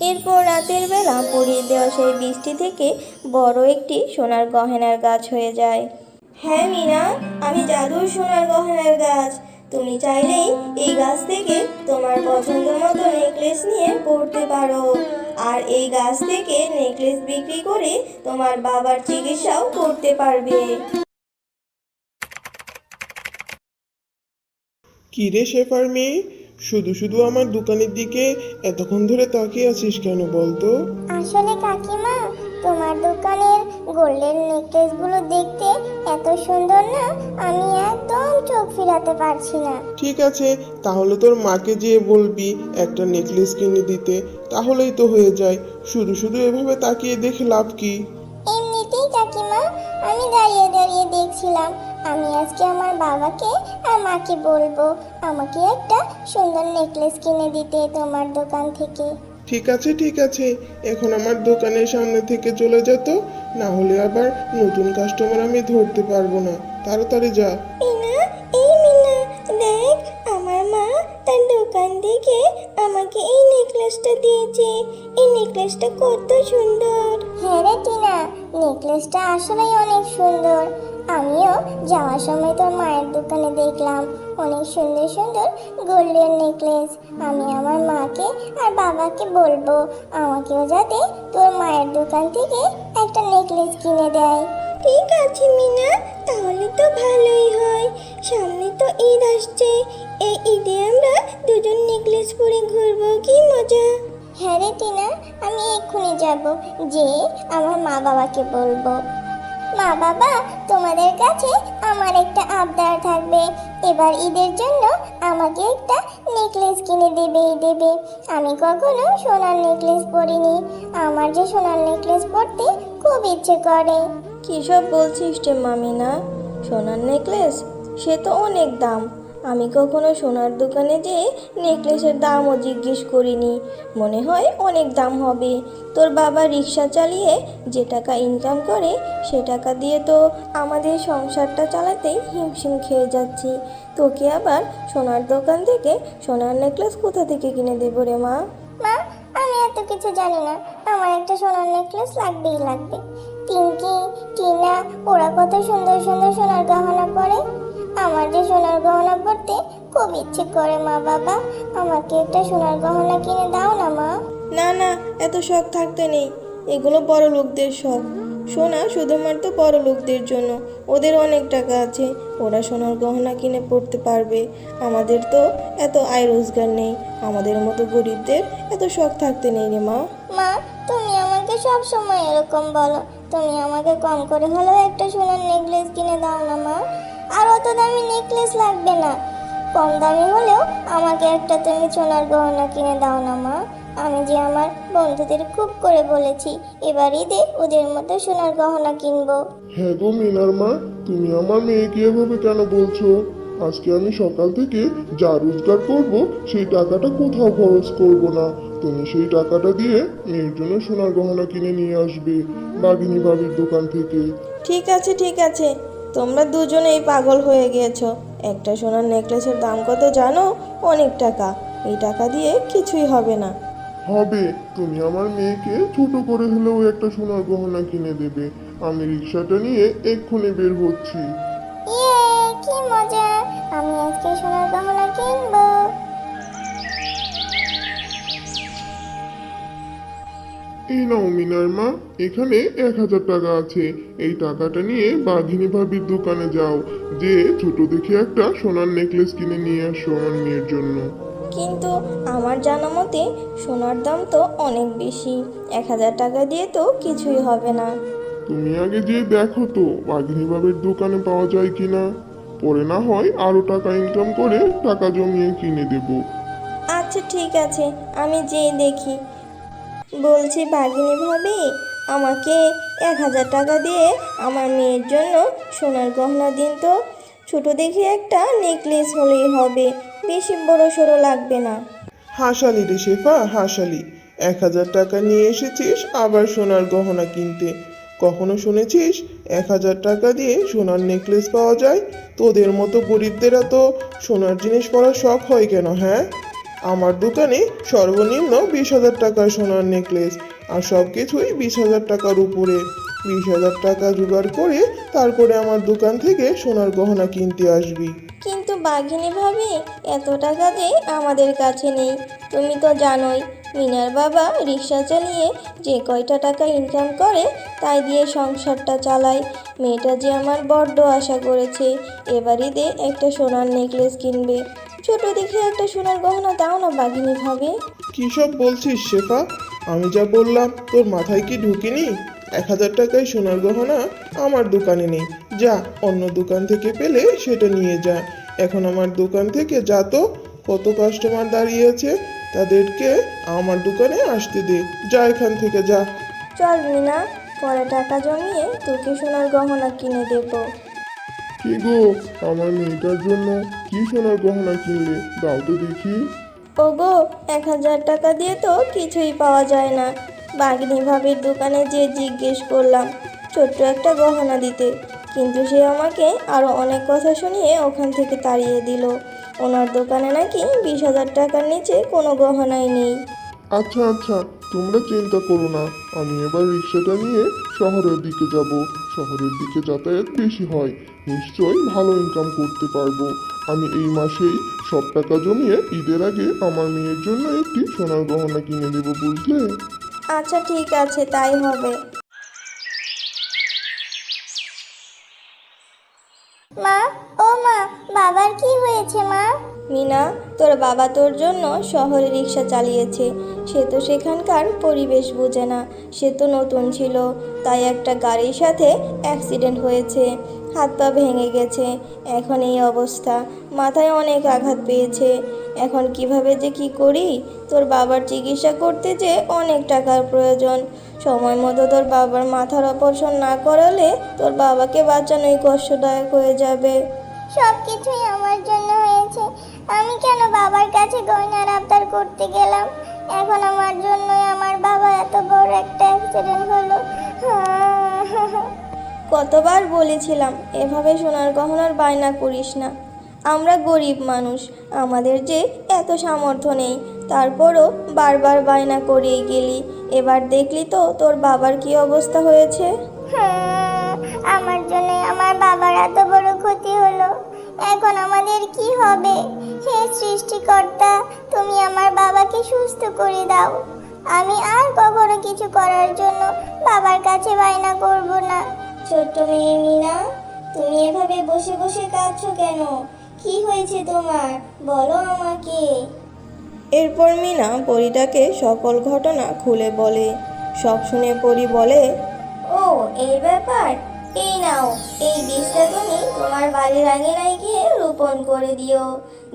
এরপর রাতের বেলা পরিয়ে দেওয়া সেই বৃষ্টি থেকে বড় একটি সোনার গহনার গাছ হয়ে যায়। হ্যাঁ মিনা, আমি জাদুর সোনার গহনার গাছ। তুমি চাইলেই এই গাছ থেকে তোমার পছন্দ মতো নেকলেস নিয়ে পড়তে পারো। আর এই গাছ থেকে নেকলেস বিক্রি করে তোমার বাবার চিকিৎসাও করতে পারবে। কি রে শেফার মেয়ে, শুধু শুধু আমার দোকানের দিকে এতক্ষণ ধরে তাকিয়ে আছিস কেন বলতো? আসলে কাকিমা, তোমার দোকানের গোল্ডের নেকলেসগুলো দেখতে এত সুন্দর না, আমি একদম চোখ ফিরাতে পারছি না। ঠিক আছে, তাহলে তোর মাকে যেয়ে বলবি একটা নেকলেস কিনে দিতে, তাহলেই তো হয়ে যায়। শুধু শুধু এভাবে তাকিয়ে দেখে লাভ কি? এমনিতেই কাকিমা, আমি দাঁড়িয়ে দাঁড়িয়ে দেখছিলাম। আমি আজকে আমার বাবাকে আর মাকে বলবো আমাকে একটা সুন্দর নেকলেস কিনে দিতে তোমার দোকান থেকে। ঠিক আছে ঠিক আছে, এখন আমার দোকানের সামনে থেকে চলে যেত, না হলে আবার নতুন কাস্টমার আমি ধরতে পারবো না। তাড়াতাড়ি যা। মিনা, এই মিনা, দেখ আমার মা তার দোকান থেকে আমাকে এই নেকলেসটা দিয়েছে। এই নেকলেসটা কত সুন্দর। হ্যাঁ রে টিনা, নেকলেসটা আসলেই অনেক সুন্দর। আমিও যাওয়ার সময় তোর মায়ের দোকানে দেখলাম অনেক সুন্দর সুন্দর গোল্ডের নেকলেস। আমি আমার মাকে আর বাবাকে বলবো আমাকেও যাতে তোর মায়ের দোকান থেকে একটা নেকলেস কিনে দেয়। ঠিক আছে মিনা, তাহলে তো ভালোই হয়। সামনে তো ঈদ আসছে, এই ঈদে আমরা দুজন নেকলেস পরে ঘুরবো, কি মজা। হ্যাঁ রে টিনা, আমি এক্ষুনি যাব, যে আমার মা বাবাকে বলবো মা বাবা, তোমাদের কাছে আমার একটা আবদার থাকবে। এবার ঈদের জন্য আমাকে একটা নেকলেস কিনে দেবে। আমি কখনো সোনার নেকলেস পরিনি, আমার যে সোনার নেকলেস পরতে খুব ইচ্ছে করে। কী সব বলছিস রে মামিনা? সোনার নেকলেস, সে তো অনেক দাম। আমি কখনো সোনার দোকানে যেয়ে নেকলেসের দামও জিজ্ঞেস করিনি। মনে হয় অনেক দাম হবে। তোর বাবা রিক্সা চালিয়ে যে টাকা ইনকাম করে সে টাকা দিয়ে তো আমাদের সংসারটা চালাতেই হিমশিম খেয়ে যাচ্ছি। তোকে আবার সোনার দোকান থেকে সোনার নেকলেস কোথা থেকে কিনে দেবো রে মা? মা, আমি এত কিছু জানি না, আমার একটা সোনার নেকলেস লাগবেই লাগবে। পিঙ্কি, টিনা, ওরা কত সুন্দর সুন্দর সোনার গহনা পরে। আমার যে সোনার গহনা পরতে খুব ইচ্ছে করে। মা বাবা, আমাকে একটা সোনার গহনা কিনে দাও না মা। না না, এত শখ থাকতে নেই। এগুলো বড় লোকদের শখ। সোনা শুধুমাত্র বড় লোকদের জন্য। ওদের অনেক টাকা আছে, ওরা সোনার গহনা কিনে পড়তে পারবে। আমাদের তো এত আয় রোজগার নেই। আমাদের মতো গরিবদের এত শখ থাকতে নেই রে মা। মা, তুমি আমাকে সব সময় এরকম বলো। তুমি আমাকে কম করে হলেও একটা সোনার নেকলেস কিনে দাও না মা। আর অত দামি নেকলেস লাগবে না, কম দামি হলেও আমাকে একটা তুমি সোনার গহনা কিনে দাও না মা। আমি যে আমার বন্ধুদের খুব করে বলেছি এবার ঈদে ওদের মতো সোনার গহনা কিনবো। হ্যাঁ গো মিনার মা, তুমি আমার মেয়েকে এভাবে কেন বলছো? আজকে আমি সকাল থেকে যা রোজগার করব সেই টাকাটা কোথাও খরচ করব না। তুমি সেই টাকাটা দিয়ে মেয়ের জন্য সোনার গহনা কিনে নিয়ে আসবে বাঘিনী ভাবির দোকান থেকে। ঠিক আছে ঠিক আছে, তোমরা দুজনেই পাগল হয়ে গিয়েছো। একটা সোনার নেকলেসের দাম কত জানো? অনেক টাকা। এই টাকা দিয়ে কিছুই হবে না। হবে, তুমি আমার মেয়েকে ছোট করে হলেও একটা সোনার গহনা কিনে দেবে। আমি রিক্সাটা নিয়ে এক্ষুনি বের হচ্ছি। ইয়ে, কি মজা! আমি আজকে সোনার গহনা কিনবো। এই নাও মিনার মা, এখানে 1000 টাকা আছে। এই টাকাটা নিয়ে বাঘিনী ভাবির দোকানে যাও, যে ছোট দেখে একটা সোনার নেকলেস কিনে নিয়ে আসো আমার মেয়ের জন্য। কিন্তু আমার জানা মতে সোনার দাম তো অনেক বেশি। 1000 টাকা দিয়ে তো কিছুই হবে না। তুমি আগে যে দেখো তো বাঘিনী ভাবির দোকানে পাওয়া যায় কিনা, পরে না হয় আরো টাকা ইনকাম করে টাকা জমিয়ে কিনে দেবো। আচ্ছা ঠিক আছে, আমি যেয়ে দেখি। বলছি বাঘিনী ভাবি, আমাকে 1000 টাকা দিয়ে আমার মেয়ের জন্য সোনার গহনা দিন তো। ছোট দেখে একটা নেকলেস হলেই হবে, বেশি বড় সড়ো লাগবে না। হাসালি রে শেফা, হাসালি। 1000 টাকা নিয়ে এসেছিস আবার সোনার গহনা কিনতে? কখনো শুনেছিস 1000 টাকা দিয়ে সোনার নেকলেস পাওয়া যায়? তোদের মতো গরিবদেরা তো সোনার জিনিস পরার শখ হয় কেন, হ্যাঁ? আমার দোকানে সর্বনিম্ন 20,000 টাকার সোনার নেকলেস, আর সব কিছুই 20,000 টাকার উপরে। 20,000 টাকা জোগাড় করে তারপরে আমার দোকান থেকে সোনার গহনা কিনতে আসবি। কিন্তু বাঘিনী ভাবি, এত টাকা যে আমাদের কাছে নেই। তুমি তো জানোই মিনার বাবা রিক্সা চালিয়ে যে কয়টা টাকা ইনকাম করে তাই দিয়ে সংসারটা চালায়। মেয়েটা যে আমার বড্ড আশা করেছে এবার ঈদে একটা সোনার নেকলেস কিনবে। ছোট দেখে একটা সোনার গহনা দাও না বাঘিনী ভাবি। কী সব বলছিস শেফা? আমি যা বললাম তোর মাথায় কি ঢুকিনি? 1,000 টাকায় সোনার গহনা আমার দোকানে নেই। যা অন্য দোকান থেকে পেলে সেটা নিয়ে যা। এখন আমার দোকান থেকে যা তো, কত কাস্টমার দাঁড়িয়ে আছে, তাদেরকে আমার দোকানে আসতে দে। যা এখান থেকে যা। চল মিনা, পরে টাকা জমিয়ে তোকে সোনার গহনা কিনে দেবো। কি গো, আমার মেয়েটার জন্য কি সোনার গহনা কিনলে? দাও তো দেখি। ওগো, 1,000 টাকা দিয়ে তো কিছুই পাওয়া যায় না। বাঘিনী ভাবির দোকানে যে জিজ্ঞেস করলাম ছোট্ট একটা গহনা দিতে, কিন্তু সে আমাকে আরও অনেক কথা শুনিয়ে ওখান থেকে তাড়িয়ে দিল। ওনার দোকানে নাকি 20,000 টাকার নিচে কোনো গহনাই নেই। আচ্ছা আচ্ছা, তোমরা চিন্তা করো না, আমি এবার রিক্সাটা নিয়ে শহরের দিকে যাব। শহরের দিকে যাতায়াত বেশি হয়, নিশ্চয়ই ভালো ইনকাম করতে পারবো। আমি এই মাসেই সব টাকা জমিয়ে ঈদের আগে আমার মেয়ের জন্য একটি সোনার গহনা কিনে দেবো, বুঝলে? আচ্ছা ঠিক আছে, তাই হবে। মা, ও মা, বাবার কি হয়েছে মা? মিনা, তোর বাবা তোর জন্য শহরে রিক্সা চালিয়েছে। সে তো সেখানকার পরিবেশ বোঝে না। সে তো নতুন ছিল, তাই একটা গাড়ির সাথে অ্যাক্সিডেন্ট হয়েছে, হাত পা ভেঙে গেছে। এখন এই অবস্থা, মাথায় অনেক আঘাত পেয়েছে। এখন কিভাবে যে কি করি? তোর বাবার চিকিৎসা করতে যে অনেক টাকার প্রয়োজন। সময় মতো তোর বাবার মাথার অপারেশন না করালে তোর বাবাকে বাঁচানোই কষ্টদায়ক হয়ে যাবে। সব কিছুই আমার জন্য হয়েছে। আমি কেন বাবার কাছে গয়নার আবদার করতে গেলাম? এখন আমার জন্যই আমার বাবা এত বড় একটা অ্যাক্সিডেন্ট হলো। কতবার বলেছিলাম এভাবে সোনার গহনার বায়না করিস না। আমরা গরিব মানুষ, আমাদের যে এত সামর্থ্য নেই, তারপরও বারবার বায়না করিয়ে গেলি। এবার দেখলি তো তোর বাবার কি অবস্থা হয়েছে। আমার জন্য আমার বাবার এত বড় ক্ষতি হলো। এখন আমাদের কি হবে? হে সৃষ্টিকর্তা, তুমি আমার বাবাকে সুস্থ করে দাও। আমি আর কখনো কিছু করার জন্য বাবার কাছে বায়না করব না। ছোট্ট মেয়ে মিনা, তুমি এভাবে বসে বসে কাঁদছো কেন? কি হয়েছে তোমার, বলো আমাকে। এরপর মিনা পরীটাকে সকল ঘটনা খুলে বলে। সব শুনে পরী বলে, ও এই ব্যাপার, এই নাও, এই বীজটা তুমি তোমার বাড়ির আঙিনায় গিয়ে রোপণ করে দিও।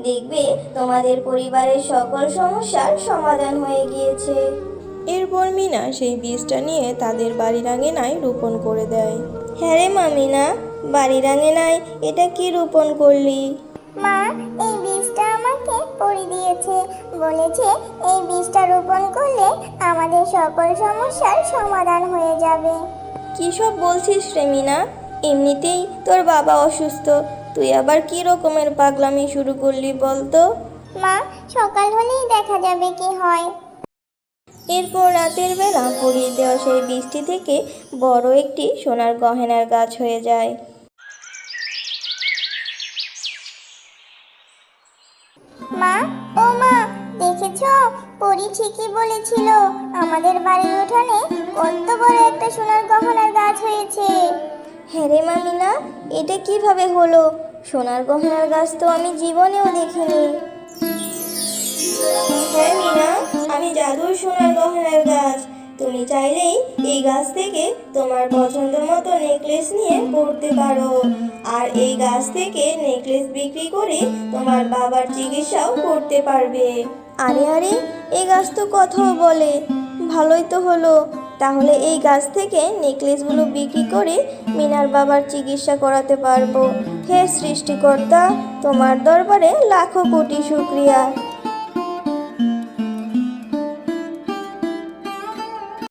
দেখবে তোমাদের পরিবারের সকল সমস্যার সমাধান হয়ে গিয়েছে। এরপর মিনা সেই বীজটা নিয়ে তাদের বাড়ির আঙিনায় রোপণ করে দেয়। হ্যাঁ রে মা মিনা, বাড়ির আঙিনায় এটা কি রোপণ করলি? মা, এই বীজটা আমাকে পরি দিয়েছে। বলেছে এই বীজটা রোপণ করলে আমাদের সকল সমস্যার সমাধান হয়ে যাবে। কী সব বলছিস রে মিনা? এমনিতেই তোর বাবা অসুস্থ, তুই আবার কি রকমের পাগলামি শুরু করলি বলতো? মা, সকাল হলেই দেখা যাবে কি হয়। এরপর রাতের বেলা পরিয়ে দেওয়া সেই বীজটি থেকে বড় একটি সোনার গহনার গাছ হয়ে যায়। মা, ও মা, দেখেছো? পরি ঠিকই বলেছিল, আমাদের বাড়ির উঠানে কত বড় একটা সোনার গহনার গাছ হয়েছে। হ্যাঁ রে মা মিনা, এটা কিভাবে হলো? সোনার গহনার গাছ তো আমি জীবনেও দেখিনি। হ্যাঁ মিনা, আমি জাদুর সোনার গহনার গাছ। তুমি চাইলেই এই গাছ থেকে তোমার পছন্দ মতো নেকলেস নিয়ে পড়তে পারো, আর এই গাছ থেকে নেকলেস বিক্রি করে তোমার বাবার চিকিৎসাও করতে পারবে। আরে আরে, এই গাছ তো কথাও বলে, ভালোই তো হলো। তাহলে এই গাছ থেকে নেকলেসগুলো বিক্রি করে মিনার বাবার চিকিৎসা করাতে পারবো। হে সৃষ্টিকর্তা, তোমার দরবারে লাখো কোটি শুকরিয়া।